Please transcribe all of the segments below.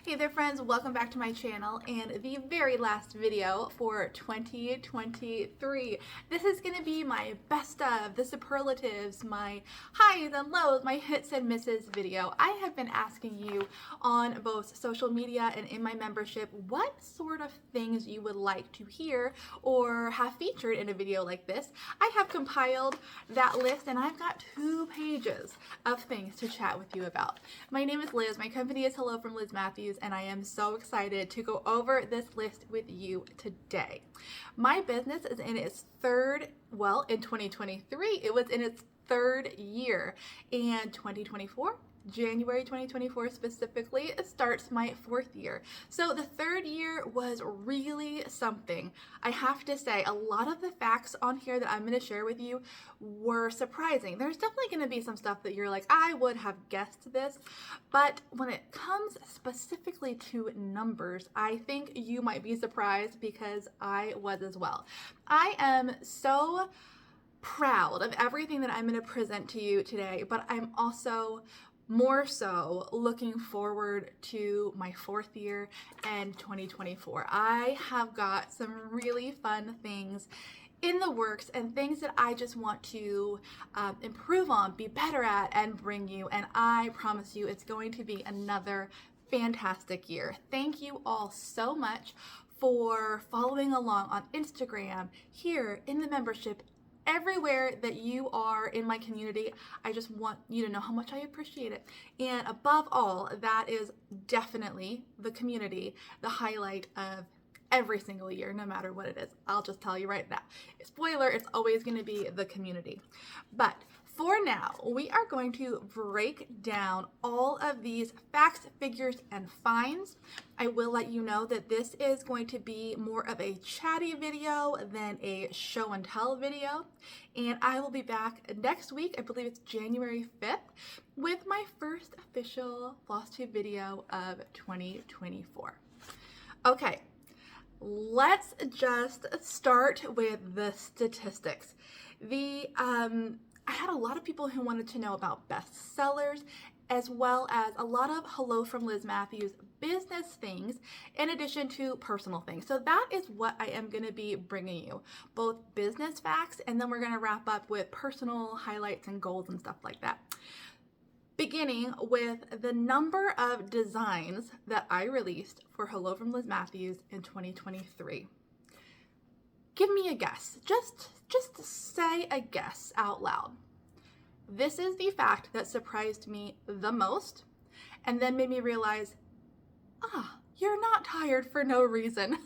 Hey there friends, welcome back to my channel and the very last video for 2023. This is going to be my best of, the superlatives, my highs and lows, my hits and misses video. I have been asking you on both social media and in my membership what sort of things you would like to hear or have featured in a video like this. I have compiled that list and I've got 2 pages of things to chat with you about. My name is Liz, my company is Hello From Liz Mathews, and I am so excited to go over this list with you today. My business is in its in 2023, it was in its 3rd year, and 2024, January 2024 specifically, it starts my 4th year. So the 3rd year was really something. I have to say, a lot of the facts on here that I'm going to share with you were surprising. There's definitely going to be some stuff that you're like, I would have guessed this, but when it comes specifically to numbers, I think you might be surprised because I was as well. I am so proud of everything that I'm going to present to you today, but I'm also more so looking forward to my 4th year and 2024. I have got some really fun things in the works and things that I just want to improve on, be better at, and bring you. And I promise you it's going to be another fantastic year. Thank you all so much for following along on Instagram, here in the membership, everywhere that you are in my community. I just want you to know how much I appreciate it. And above all, that is definitely the community, the highlight of every single year, no matter what it is. I'll just tell you right now. Spoiler, it's always going to be the community. But for now, we are going to break down all of these facts, figures, and finds. I will let you know that this is going to be more of a chatty video than a show and tell video. And I will be back next week, I believe it's January 5th, with my first official FlossTube video of 2024. Okay, let's just start with the statistics. I had a lot of people who wanted to know about bestsellers, as well as a lot of Hello From Liz Mathews business things, in addition to personal things. So that is what I am going to be bringing you, both business facts, and then we're going to wrap up with personal highlights and goals and stuff like that. Beginning with the number of designs that I released for Hello From Liz Mathews in 2023. Give me a guess. Just say a guess out loud. This is the fact that surprised me the most and then made me realize, you're not tired for no reason.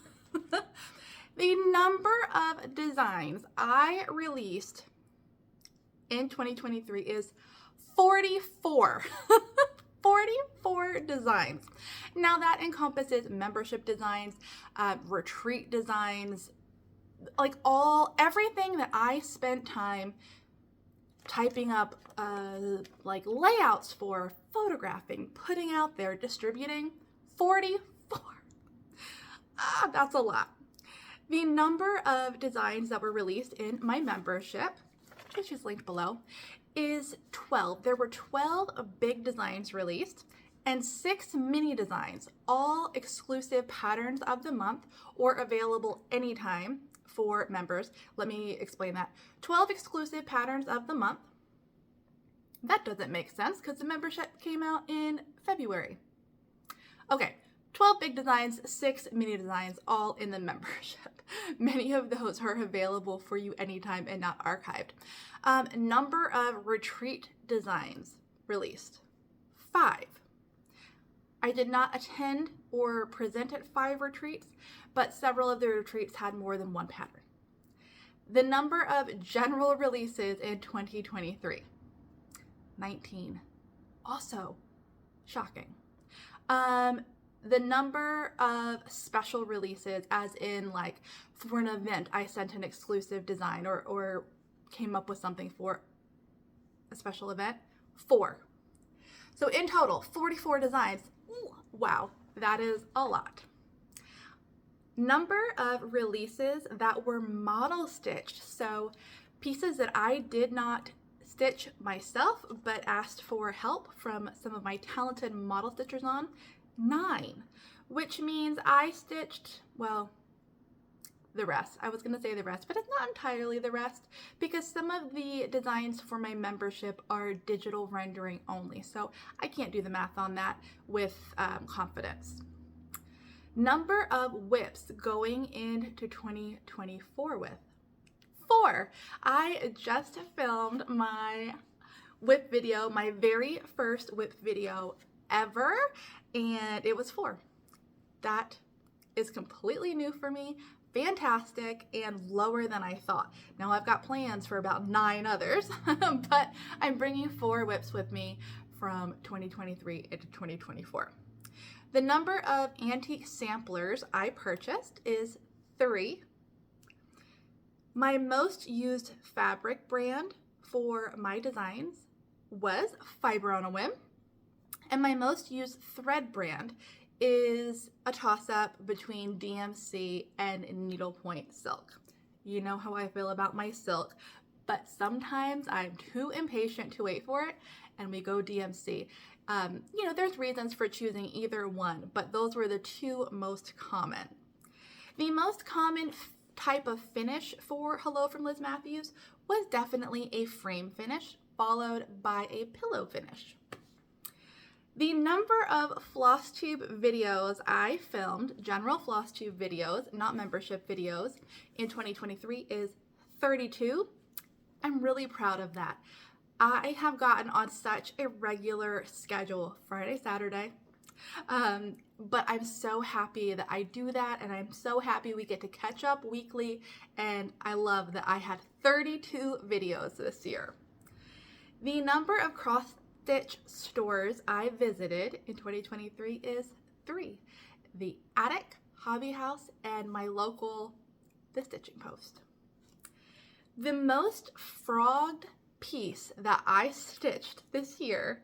The number of designs I released in 2023 is 44. 44 designs. Now that encompasses membership designs, retreat designs, like everything that I spent time typing up like layouts for, photographing, putting out there, distributing. 44. That's a lot. The number of designs that were released in my membership, which is linked below, is 12. There were 12 big designs released and 6 mini designs, all exclusive patterns of the month or available anytime for members. Let me explain that. 12 exclusive patterns of the month. That doesn't make sense because the membership came out in February. Okay, 12 big designs, 6 mini designs, all in the membership. Many of those are available for you anytime and not archived. Number of retreat designs released, 5. I did not attend or present at 5 retreats, but several of the retreats had more than one pattern. The number of general releases in 2023, 19. Also shocking. The number of special releases, as in like for an event, I sent an exclusive design or came up with something for a special event, 4. So in total, 44 designs. Ooh, wow, that is a lot. Number of releases that were model stitched, so pieces that I did not stitch myself but asked for help from some of my talented model stitchers on, 9, which means I stitched, well, the rest. I was going to say the rest, but it's not entirely the rest because some of the designs for my membership are digital rendering only. So I can't do the math on that with confidence. Number of whips going into 2024 with 4. I just filmed my whip video, my very first whip video ever, and it was 4. That is completely new for me, fantastic, and lower than I thought. Now I've got plans for about 9 others, but I'm bringing 4 whips with me from 2023 into 2024. The number of antique samplers I purchased is 3. My most used fabric brand for my designs was Fiber on a Whim, and my most used thread brand is a toss-up between DMC and needlepoint silk. You know how I feel about my silk, but sometimes I'm too impatient to wait for it, and we go DMC. You know, there's reasons for choosing either one, but those were the 2 most common. The most common type of finish for Hello From Liz Mathews was definitely a frame finish, followed by a pillow finish. The number of floss tube videos I filmed, general floss tube videos, not membership videos, in 2023 is 32. I'm really proud of that. I have gotten on such a regular schedule, Friday, Saturday, but I'm so happy that I do that, and I'm so happy we get to catch up weekly, and I love that I had 32 videos this year. The number of cross-stitch stores I visited in 2023 is 3. The Attic, Hobby House, and my local The Stitching Post. The most frogged piece that I stitched this year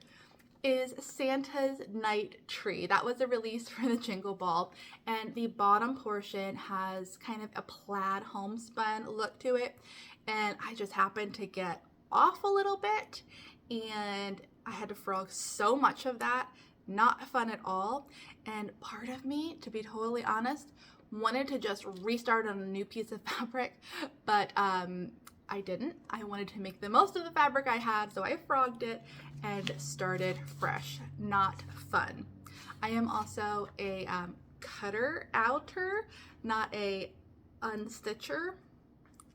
is Santa's Night Tree. That was a release for the Jingle Ball, and the bottom portion has kind of a plaid homespun look to it, and I just happened to get off a little bit, and I had to frog so much of that. Not fun at all, and part of me, to be totally honest, wanted to just restart on a new piece of fabric, but I didn't. I wanted to make the most of the fabric I had, so I frogged it and started fresh. Not fun. I am also a cutter outer, not a unstitcher.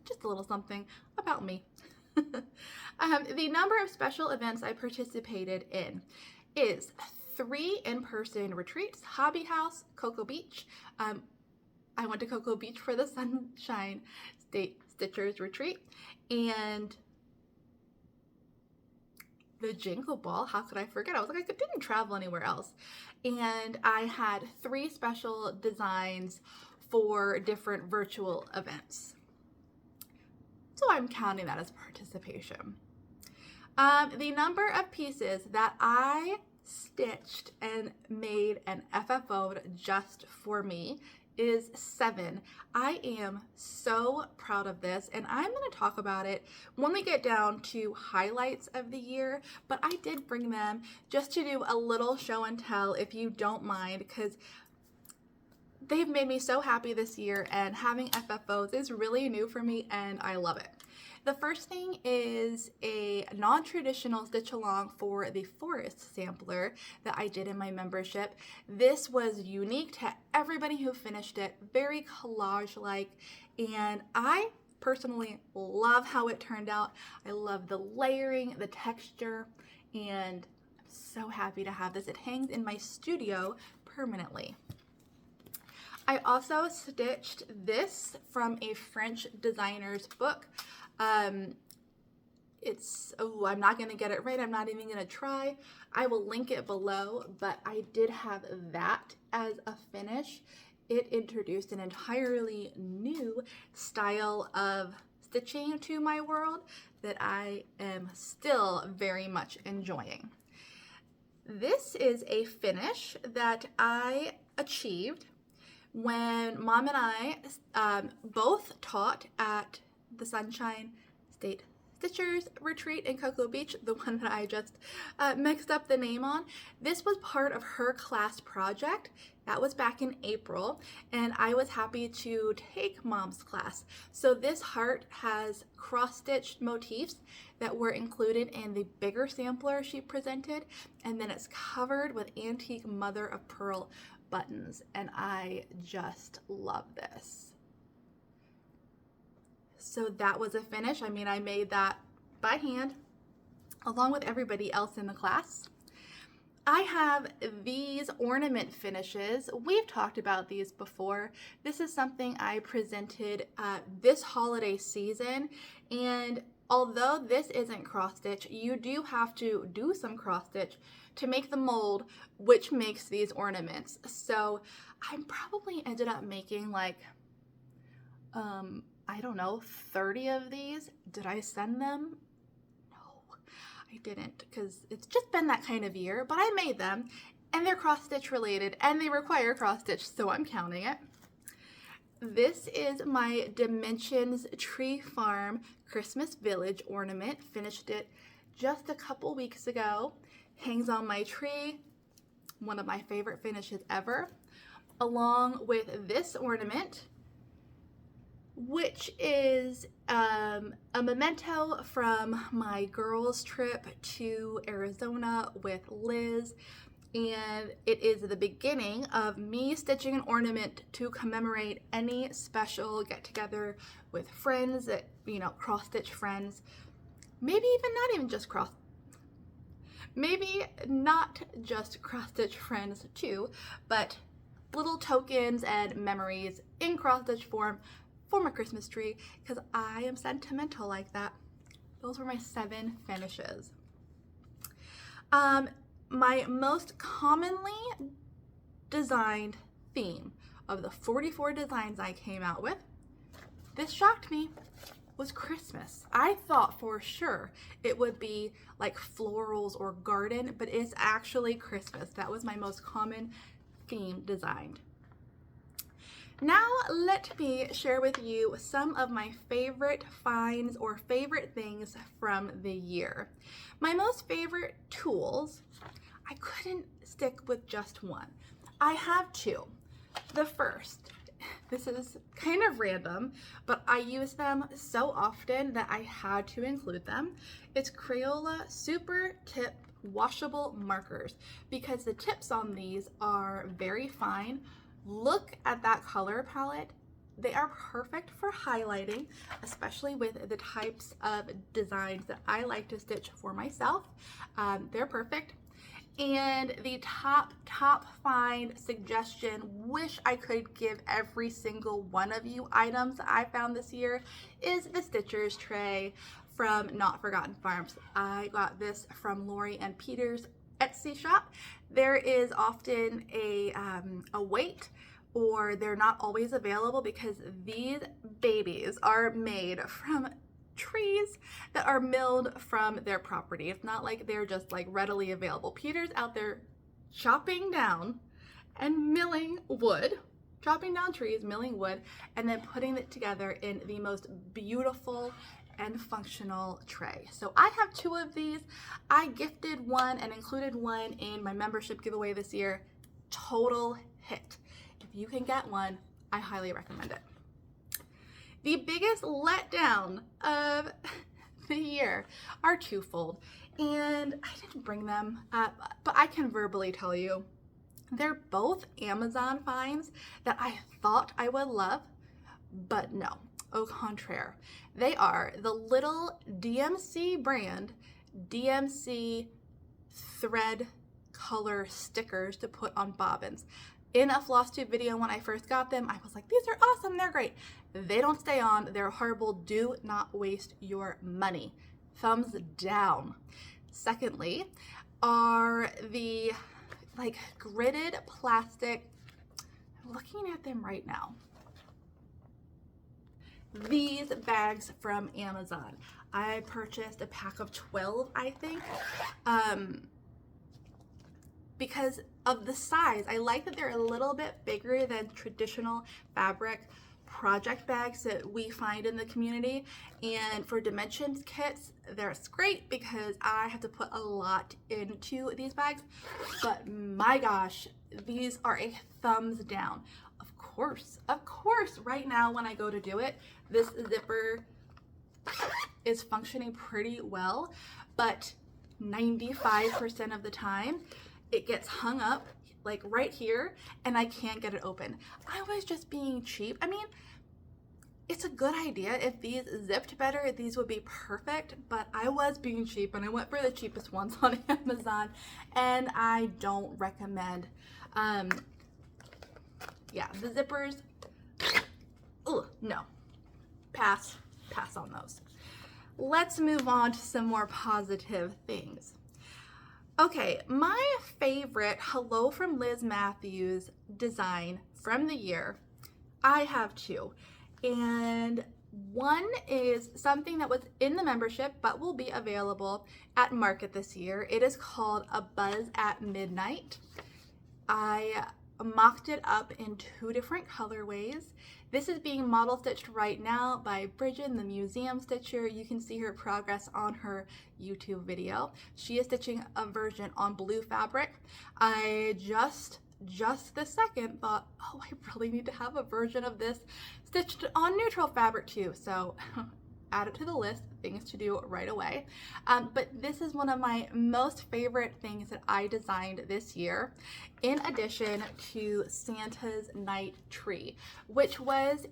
Just a little something about me. The number of special events I participated in is 3 in-person retreats, Hobby House, Cocoa Beach. I went to Cocoa Beach for the Sunshine State Stitchers Retreat, and the Jingle Ball. How could I forget? I was like, I didn't travel anywhere else. And I had 3 special designs for different virtual events. So I'm counting that as participation. The number of pieces that I stitched and made and FFO'd just for me is 7. I am so proud of this, and I'm going to talk about it when we get down to highlights of the year, but I did bring them just to do a little show and tell, if you don't mind, because they've made me so happy this year, and having FFOs is really new for me, and I love it. The first thing is a non-traditional stitch along for the forest sampler that I did in my membership. This was unique to everybody who finished it, very collage-like, and I personally love how it turned out. I love the layering, the texture, and I'm so happy to have this. It hangs in my studio permanently. I also stitched this from a French designer's book. I'm not going to get it right. I'm not even going to try. I will link it below, but I did have that as a finish. It introduced an entirely new style of stitching to my world that I am still very much enjoying. This is a finish that I achieved when Mom and I both taught at the Sunshine State Stitcher's Retreat in Cocoa Beach, the one that I just mixed up the name on. This was part of her class project. That was back in April, and I was happy to take Mom's class. So this heart has cross-stitched motifs that were included in the bigger sampler she presented, and then it's covered with antique mother of pearl buttons, and I just love this. So that was a finish. I mean, I made that by hand along with everybody else in the class. I have these ornament finishes. We've talked about these before. This is something I presented this holiday season, and although this isn't cross stitch, you do have to do some cross stitch to make the mold, which makes these ornaments. So I probably ended up making like, I don't know, 30 of these. Did I send them? No, I didn't, because it's just been that kind of year, but I made them, and they're cross stitch related, and they require cross stitch, so I'm counting it. This is my Dimensions Tree Farm Christmas Village ornament. Finished it just a couple weeks ago. Hangs on my tree. One of my favorite finishes ever. Along with this ornament, which is a memento from my girls' trip to Arizona with Liz. And it is the beginning of me stitching an ornament to commemorate any special get-together with friends that, you know, cross-stitch friends. Maybe not just cross-stitch friends too, but little tokens and memories in cross-stitch form for my Christmas tree, because I am sentimental like that. Those were my 7 finishes. My most commonly designed theme of the 44 designs I came out with, this shocked me, was Christmas. I thought for sure it would be like florals or garden, but it's actually Christmas. That was my most common theme designed. Now let me share with you some of my favorite finds or favorite things from the year. My most favorite tools, I couldn't stick with just one. I have 2. The first, this is kind of random, but I use them so often that I had to include them. It's Crayola Super Tip Washable Markers, because the tips on these are very fine. Look at that color palette. They are perfect for highlighting, especially with the types of designs that I like to stitch for myself. They're perfect. And the top find suggestion, wish I could give every single one of you items I found this year, is the Stitcher's tray from Notforgotten Farms. I got this from Lori and Peter's Etsy shop. There is often a wait, or they're not always available, because these babies are made from trees that are milled from their property. It's not like they're just like readily available. Peter's out there chopping down and milling wood, chopping down trees, milling wood, and then putting it together in the most beautiful and functional tray. So I have 2 of these. I gifted one and included one in my membership giveaway this year. Total hit. If you can get one, I highly recommend it. The biggest letdown of the year are twofold, and I didn't bring them up, but I can verbally tell you they're both Amazon finds that I thought I would love, but no, au contraire. They are the little DMC brand DMC thread color stickers to put on bobbins. In a floss tube video when I first got them, I was like, these are awesome, they're great. They don't stay on, they're horrible, do not waste your money. Thumbs down. Secondly, are the like gridded plastic, I'm looking at them right now. These bags from Amazon. I purchased a pack of 12, I think. Because of the size. I like that they're a little bit bigger than traditional fabric project bags that we find in the community, and for dimensions kits, that's great because I have to put a lot into these bags, but my gosh, these are a thumbs down. Of course, right now when I go to do it, this zipper is functioning pretty well, but 95% of the time it gets hung up like right here and I can't get it open. I was just being cheap. I mean, it's a good idea. If these zipped better, these would be perfect, but I was being cheap and I went for the cheapest ones on Amazon, and I don't recommend. Yeah, the zippers, no, pass on those. Let's move on to some more positive things. Okay, my favorite Hello From Liz Mathews design from the year, I have two. And one is something that was in the membership but will be available at market this year. It is called A Buzz at Midnight. I mocked it up in 2 different colorways. This is being model stitched right now by Bridget, the museum stitcher. You can see her progress on her YouTube video. She is stitching a version on blue fabric. I just this second thought, oh, I really need to have a version of this stitched on neutral fabric too. So add it to the list, things to do right away. But this is one of my most favorite things that I designed this year, in addition to Santa's Night Tree, which was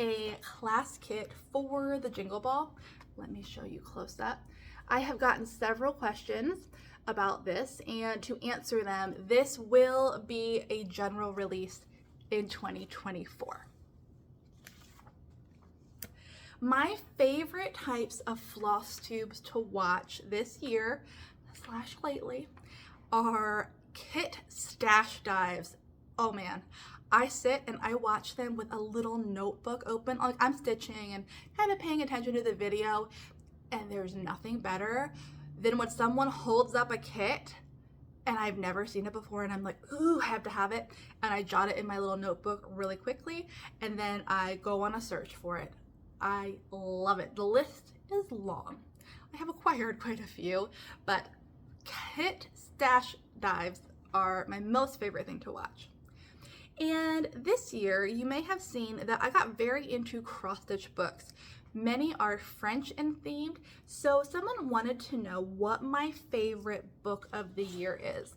a class kit for the Jingle Ball. Let me show you close up. I have gotten several questions about this, and to answer them, this will be a general release in 2024. My favorite types of floss tubes to watch this year / lately are kit stash dives. Oh man, I sit and I watch them with a little notebook open, like I'm stitching and kind of paying attention to the video, and there's nothing better than when someone holds up a kit and I've never seen it before and I'm like, ooh, I have to have it, and I jot it in my little notebook really quickly and then I go on a search for it. I love it. The list is long. I have acquired quite a few, but kit stash dives are my most favorite thing to watch. And this year, you may have seen that I got very into cross-stitch books. Many are French and themed, so someone wanted to know what my favorite book of the year is.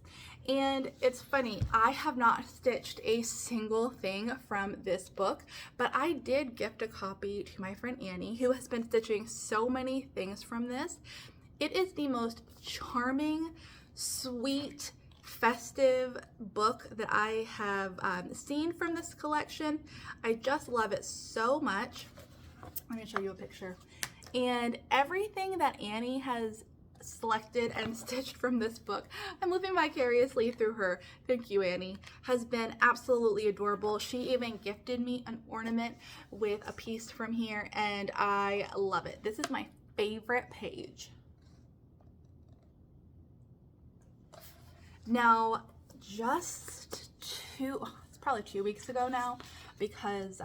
And it's funny, I have not stitched a single thing from this book, but I did gift a copy to my friend Annie, who has been stitching so many things from this. It is the most charming, sweet, festive book that I have seen from this collection. I just love it so much. Let me show you a picture. And everything that Annie has selected and stitched from this book, I'm living vicariously through her, thank you Annie, has been absolutely adorable. She even gifted me an ornament with a piece from here, and I love it. This is my favorite page. Now, it's probably 2 weeks ago now, because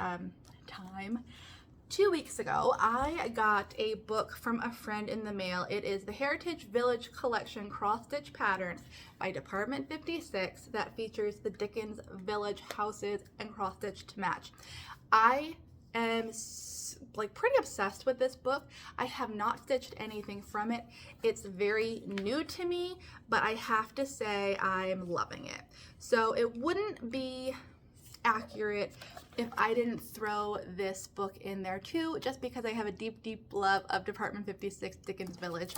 time. 2 weeks ago, I got a book from a friend in the mail. It is the Heritage Village Collection Cross-Stitch Patterns by Department 56 that features the Dickens Village houses and cross-stitch to match. I am pretty obsessed with this book. I have not stitched anything from it. It's very new to me, but I have to say I'm loving it. So it wouldn't be accurate if I didn't throw this book in there too, just because I have a deep, deep love of Department 56 Dickens Village,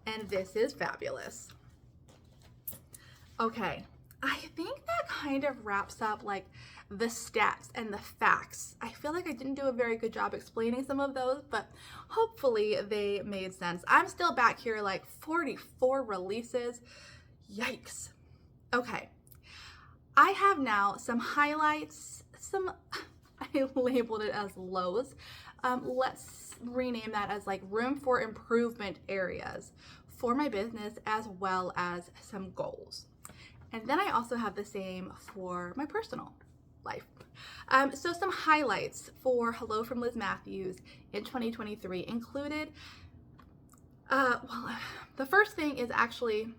and this is fabulous. Okay, I think that kind of wraps up like the stats and the facts. I feel like I didn't do a very good job explaining some of those, but hopefully they made sense. I'm still back here like 44 releases. Yikes. Okay. I have now some highlights, I labeled it as lows. Let's rename that as like room for improvement areas for my business, as well as some goals. And then I also have the same for my personal. life. So some highlights for Hello from Liz Mathews in 2023 included, the first thing is actually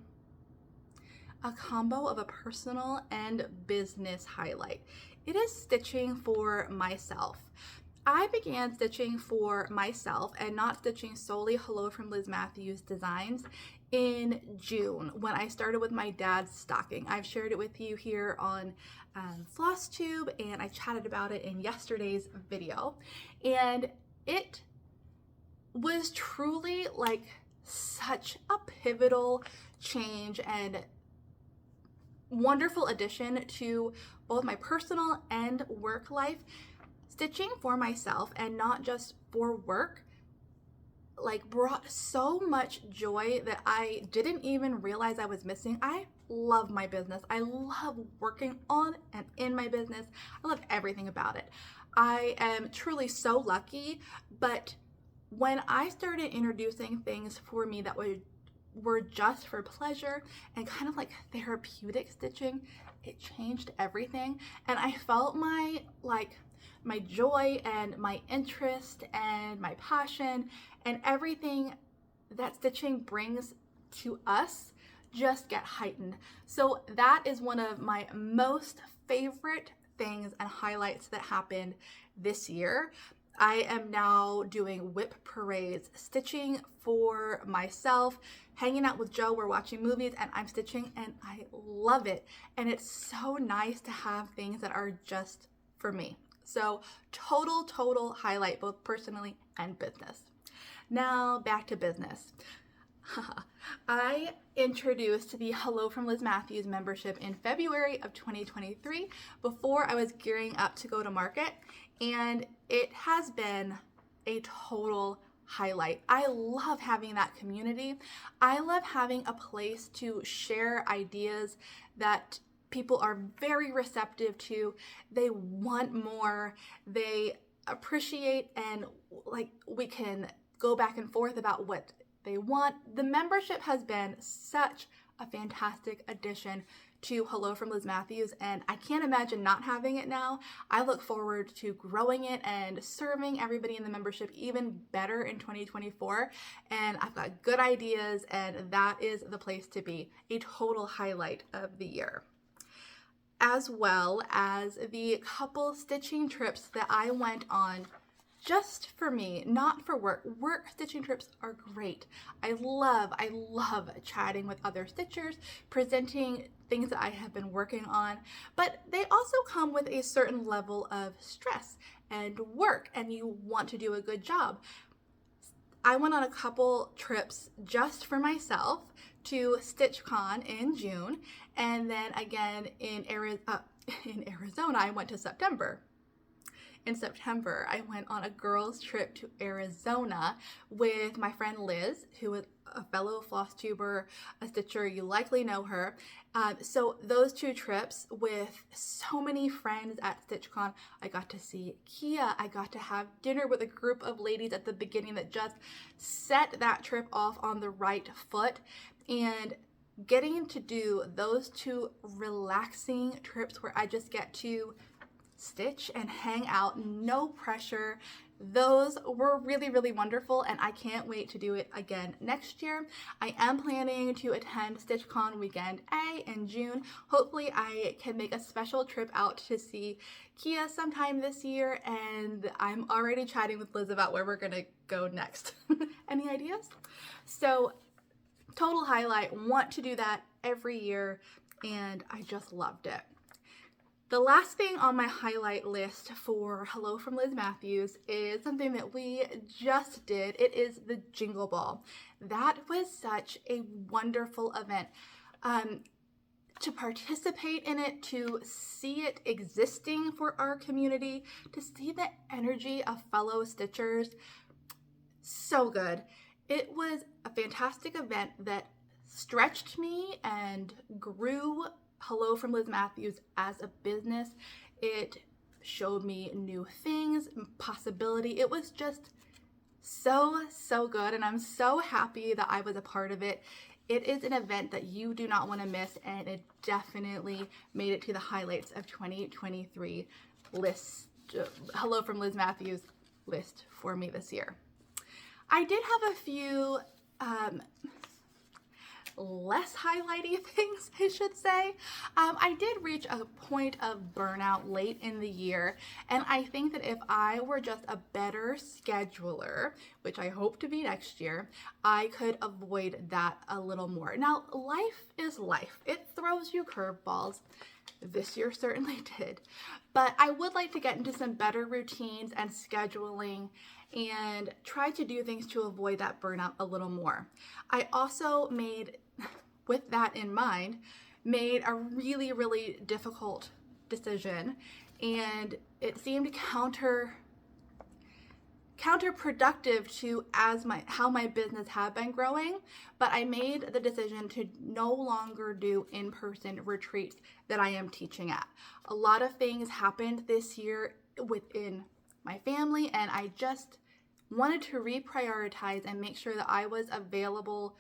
a combo of a personal and business highlight. It is stitching for myself. I began stitching for myself and not stitching solely Hello from Liz Mathews designs in June when I started with my dad's stocking. I've shared it with you here on FlossTube, and I chatted about it in yesterday's video. And it was truly like such a pivotal change and wonderful addition to both my personal and work life. Stitching for myself and not just for work like brought so much joy that I didn't even realize I was missing. I love my business. I love working on and in my business. I love everything about it. I am truly so lucky, but when I started introducing things for me that were just for pleasure and kind of like therapeutic stitching, it changed everything. And I felt my joy and my interest and my passion and everything that stitching brings to us just get heightened. So that is one of my most favorite things and highlights that happened this year. I am now doing whip parades, stitching for myself, hanging out with Joe, we're watching movies, and I'm stitching, and I love it. And it's so nice to have things that are just for me. So total highlight, both personally and business. Now back to business. I introduced the Hello from Liz Mathews membership in February of 2023 before I was gearing up to go to market, and it has been a total highlight. I love having that community. I love having a place to share ideas that people are very receptive to. They want more, they appreciate, and like we can go back and forth about what they want. The membership has been such a fantastic addition to Hello from Liz Mathews, and I can't imagine not having it now. I look forward to growing it and serving everybody in the membership even better in 2024, and I've got good ideas, and that is the place to be. A total highlight of the year. As well as the couple stitching trips that I went on just for me, not for work. Work stitching trips are great. I love chatting with other stitchers, presenting things that I have been working on, but they also come with a certain level of stress and work, and you want to do a good job. I went on a couple trips just for myself to StitchCon in June, and then again in Arizona, I went to September. In September, I went on a girls' trip to Arizona with my friend Liz, who is a fellow floss tuber, a stitcher. You likely know her. So those two trips with so many friends at StitchCon, I got to see Kia. I got to have dinner with a group of ladies at the beginning that just set that trip off on the right foot. And getting to do those two relaxing trips where I just get to stitch and hang out, no pressure. Those were really wonderful, and I can't wait to do it again next year. I am planning to attend StitchCon Weekend A in June. Hopefully I can make a special trip out to see Kia sometime this year, and I'm already chatting with Liz about where we're gonna go next. Any ideas? So total highlight, want to do that every year, and I just loved it. The last thing on my highlight list for Hello from Liz Mathews is something that we just did. It is the Jingle Ball. That was such a wonderful event. To participate in it, to see it existing for our community, to see the energy of fellow stitchers, so good. It was a fantastic event that stretched me and grew Hello from Liz Mathews as a business. It showed me new things, possibility. It was just so good, and I'm so happy that I was a part of it. It is an event that you do not want to miss, and it definitely made it to the highlights of 2023 list. Hello from Liz Mathews list for me this year. I did have a few less highlighty things, I should say. I did reach a point of burnout late in the year, and I think that if I were just a better scheduler, which I hope to be next year, I could avoid that a little more. Now, life is life. It throws you curveballs. This year certainly did. But I would like to get into some better routines and scheduling and try to do things to avoid that burnout a little more. I also made, with that in mind, made a really, really difficult decision, and it seemed counterproductive to how my business had been growing, but I made the decision to no longer do in-person retreats that I am teaching at. A lot of things happened this year within my family, and I just wanted to reprioritize and make sure that I was available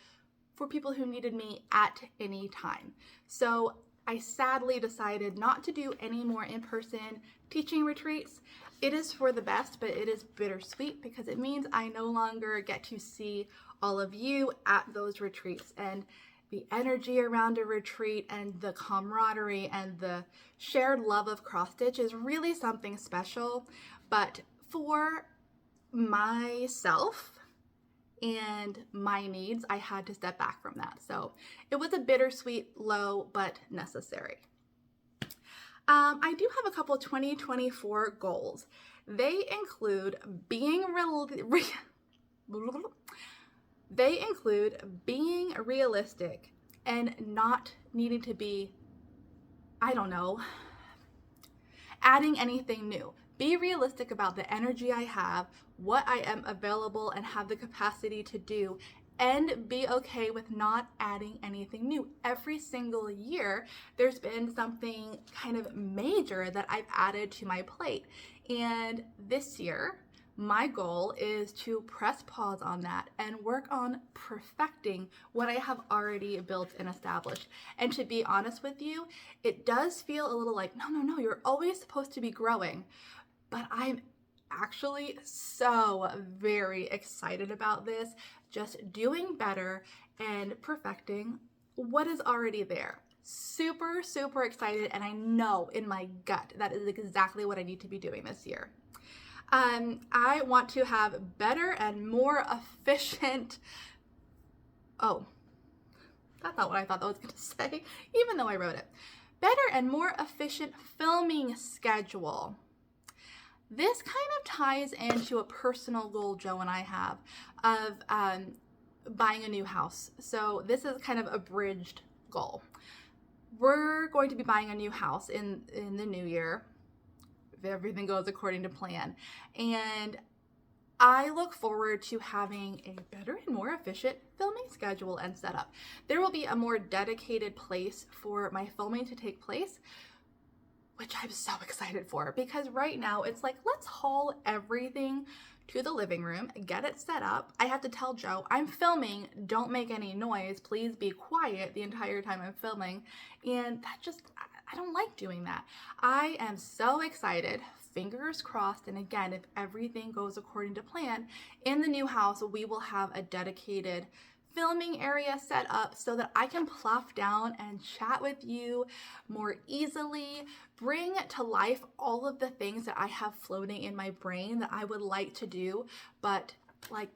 for people who needed me at any time. So I sadly decided not to do any more in-person teaching retreats. It is for the best, but it is bittersweet because it means I no longer get to see all of you at those retreats, and the energy around a retreat and the camaraderie and the shared love of cross stitch is really something special. But for myself and my needs, I had to step back from that. So it was a bittersweet low, but necessary. I do have a couple 2024 goals. They include being realistic and not needing to be, adding anything new. Be realistic about the energy I have, what I am available and have the capacity to do, and be okay with not adding anything new. Every single year, there's been something kind of major that I've added to my plate. And this year, my goal is to press pause on that and work on perfecting what I have already built and established. And to be honest with you, it does feel a little like, no, you're always supposed to be growing. But I'm actually so very excited about this, just doing better and perfecting what is already there. Super, super excited, and I know in my gut that is exactly what I need to be doing this year. I want to have better and more efficient, that's not what I thought that was going to say, even though I wrote it. Better and more efficient filming schedule. This kind of ties into a personal goal Joe and I have of buying a new house. So this is kind of a bridged goal. We're going to be buying a new house in the new year, if everything goes according to plan. And I look forward to having a better and more efficient filming schedule and setup. There will be a more dedicated place for my filming to take place, which I'm so excited for, because right now it's like, let's haul everything to the living room, get it set up. I have to tell Joe, I'm filming, don't make any noise, please be quiet the entire time I'm filming. And that just, I don't like doing that. I am so excited, fingers crossed, and again, if everything goes according to plan, in the new house, we will have a dedicated filming area set up so that I can plop down and chat with you more easily, bring to life all of the things that I have floating in my brain that I would like to do, but like,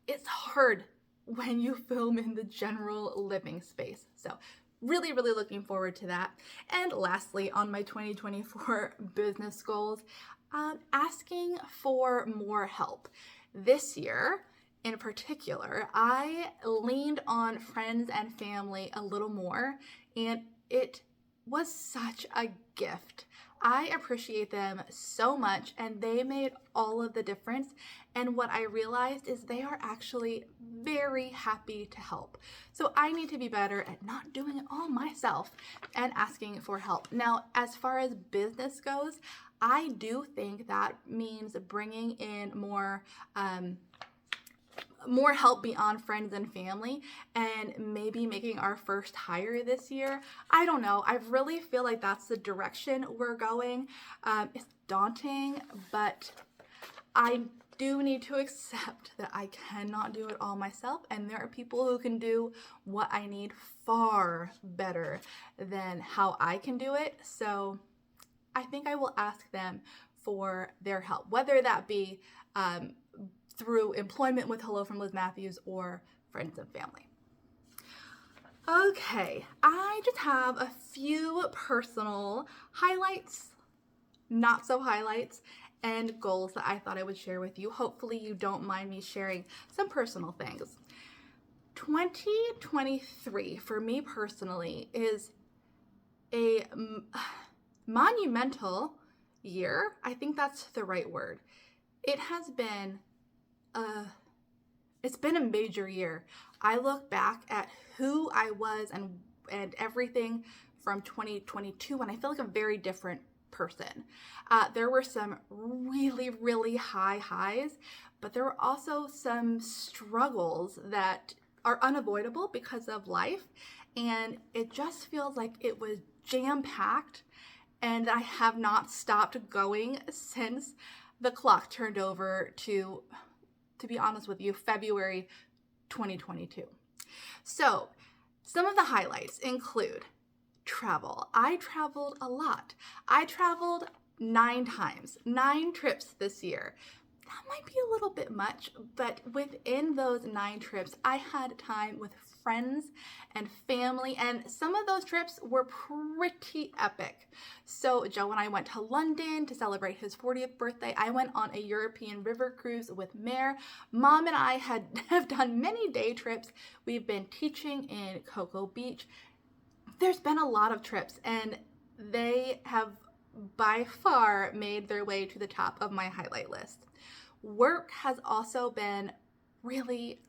it's hard when you film in the general living space. So really, really looking forward to that. And lastly, on my 2024 business goals, asking for more help. This year, in particular, I leaned on friends and family a little more, and it was such a gift. I appreciate them so much, and they made all of the difference. And what I realized is they are actually very happy to help. So I need to be better at not doing it all myself and asking for help. Now, as far as business goes, I do think that means bringing in more more help beyond friends and family, and maybe making our first hire this year. I don't know. I really feel like that's the direction we're going. It's daunting, but I do need to accept that I cannot do it all myself, and there are people who can do what I need far better than how I can do it. So I think I will ask them for their help, whether that be through employment with Hello From Liz Mathews or friends and family. Okay, I just have a few personal highlights, not so highlights, and goals that I thought I would share with you. Hopefully you don't mind me sharing some personal things. 2023 for me personally is a monumental year. I think that's the right word. It has been it's been a major year. I look back at who I was and everything from 2022, and I feel like a very different person. There were some really, really high highs, but there were also some struggles that are unavoidable because of life, and it just feels like it was jam-packed, and I have not stopped going since the clock turned over to be honest with you, February 2022. So some of the highlights include travel. I traveled a lot. I traveled 9 times, 9 trips this year. That might be a little bit much, but within those 9 trips, I had time with friends and family, and some of those trips were pretty epic. So Joe and I went to London to celebrate his 40th birthday. I went on a European river cruise with Mare. Mom and I have done many day trips. We've been teaching in Cocoa Beach. There's been a lot of trips, and they have by far made their way to the top of my highlight list. Work has also been really,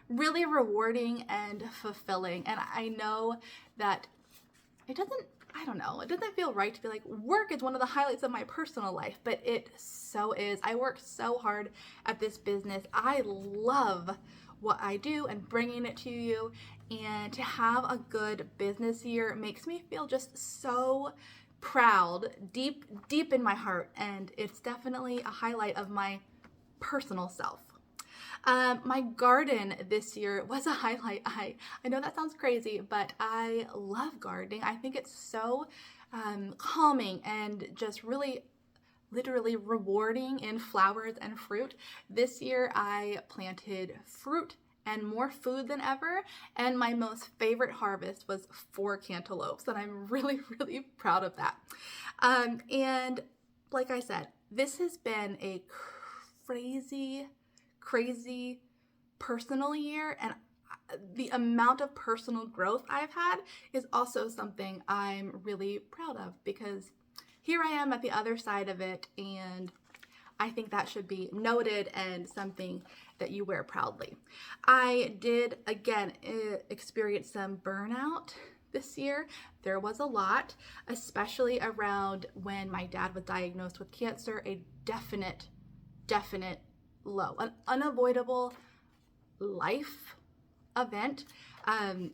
really rewarding and fulfilling. And I know that it doesn't feel right to be like, work is one of the highlights of my personal life, but it so is. I work so hard at this business. I love what I do and bringing it to you. And to have a good business year makes me feel just so proud, deep in my heart. And it's definitely a highlight of my personal self. My garden this year was a highlight. I know that sounds crazy, but I love gardening. I think it's so calming and just really literally rewarding in flowers and fruit. This year I planted fruit and more food than ever, and my most favorite harvest was 4 cantaloupes, and I'm really, really proud of that. And like I said, this has been a crazy personal year, and the amount of personal growth I've had is also something I'm really proud of, because here I am at the other side of it, and I think that should be noted and something that you wear proudly. I did, again, experience some burnout this year. There was a lot, especially around when my dad was diagnosed with cancer, a definite low, an unavoidable life event. I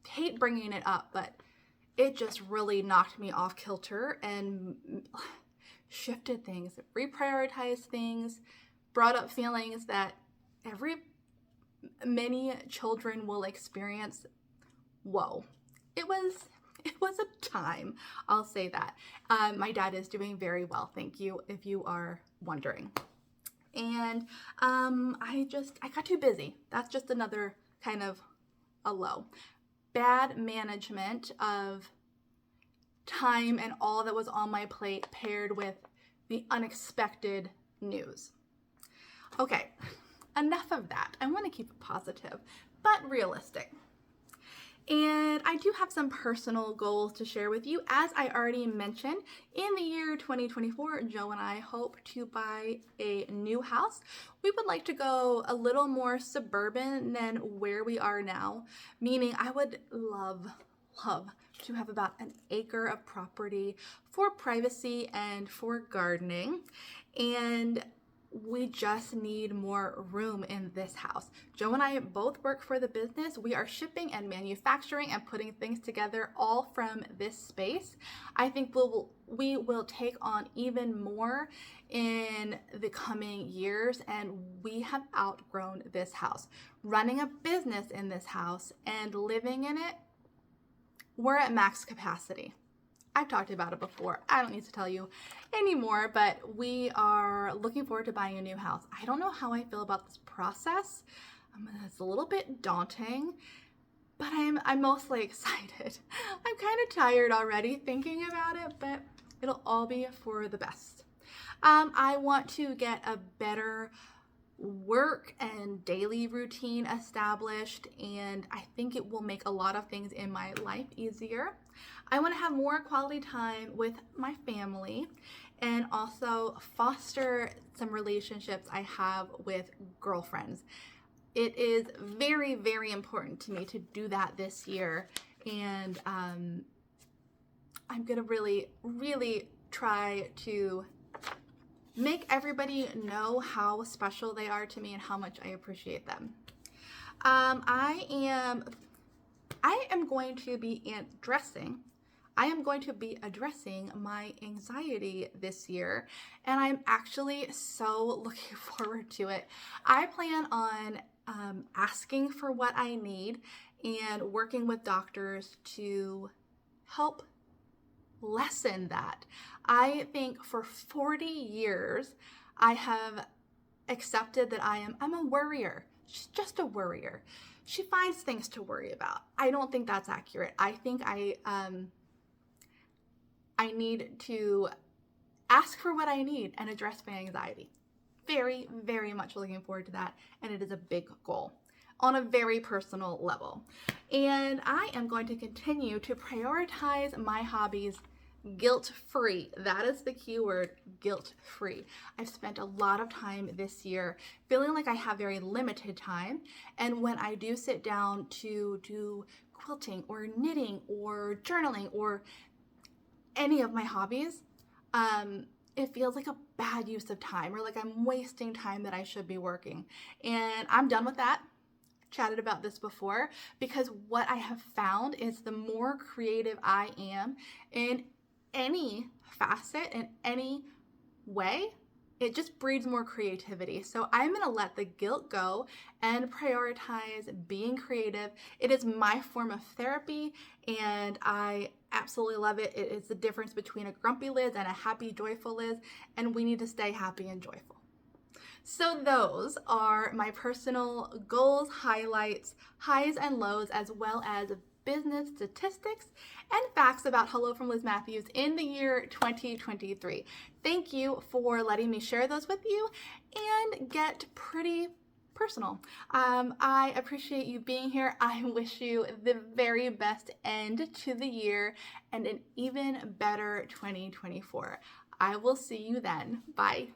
hate bringing it up, but it just really knocked me off kilter and shifted things, reprioritized things, brought up feelings that many children will experience. Whoa, it was a time, I'll say that. My dad is doing very well, thank you, if you are wondering. And I got too busy. That's just another kind of a low. Bad management of time and all that was on my plate paired with the unexpected news. Okay, enough of that. I want to keep it positive, but realistic. And I do have some personal goals to share with you. As I already mentioned, in the year 2024, Joe and I hope to buy a new house. We would like to go a little more suburban than where we are now, meaning I would love to have about an acre of property for privacy and for gardening. And we just need more room in this house. Joe and I both work for the business. We are shipping and manufacturing and putting things together all from this space. I think we will take on even more in the coming years, and we have outgrown this house. Running a business in this house and living in it, we're at max capacity. I've talked about it before. I don't need to tell you anymore, but we are looking forward to buying a new house. I don't know how I feel about this process. It's a little bit daunting, but I'm mostly excited. I'm kind of tired already thinking about it, but it'll all be for the best. I want to get a better work and daily routine established, and I think it will make a lot of things in my life easier. I want to have more quality time with my family and also foster some relationships I have with girlfriends. It is very, very important to me to do that this year, and I'm gonna really, really try to make everybody know how special they are to me and how much I appreciate them. I am going to be addressing my anxiety this year, and I'm actually so looking forward to it. I plan on asking for what I need and working with doctors to help lessen that. I think for 40 years, I have accepted that I'm a worrier. She's just a worrier. She finds things to worry about. I don't think that's accurate. I think I need to ask for what I need and address my anxiety. Very, very much looking forward to that, and it is a big goal on a very personal level. And I am going to continue to prioritize my hobbies guilt-free. That is the key word, guilt-free. I've spent a lot of time this year feeling like I have very limited time, and when I do sit down to do quilting or knitting or journaling or any of my hobbies, it feels like a bad use of time, or like I'm wasting time that I should be working. And I'm done with that. Chatted about this before, because what I have found is the more creative I am in any facet, in any way, it just breeds more creativity. So I'm gonna let the guilt go and prioritize being creative. It is my form of therapy, and I absolutely love it. It is the difference between a grumpy Liz and a happy, joyful Liz, and we need to stay happy and joyful. So those are my personal goals, highlights, highs and lows, as well as business statistics and facts about Hello From Liz Mathews in the year 2023. Thank you for letting me share those with you and get pretty personal. I appreciate you being here. I wish you the very best end to the year and an even better 2024. I will see you then. Bye.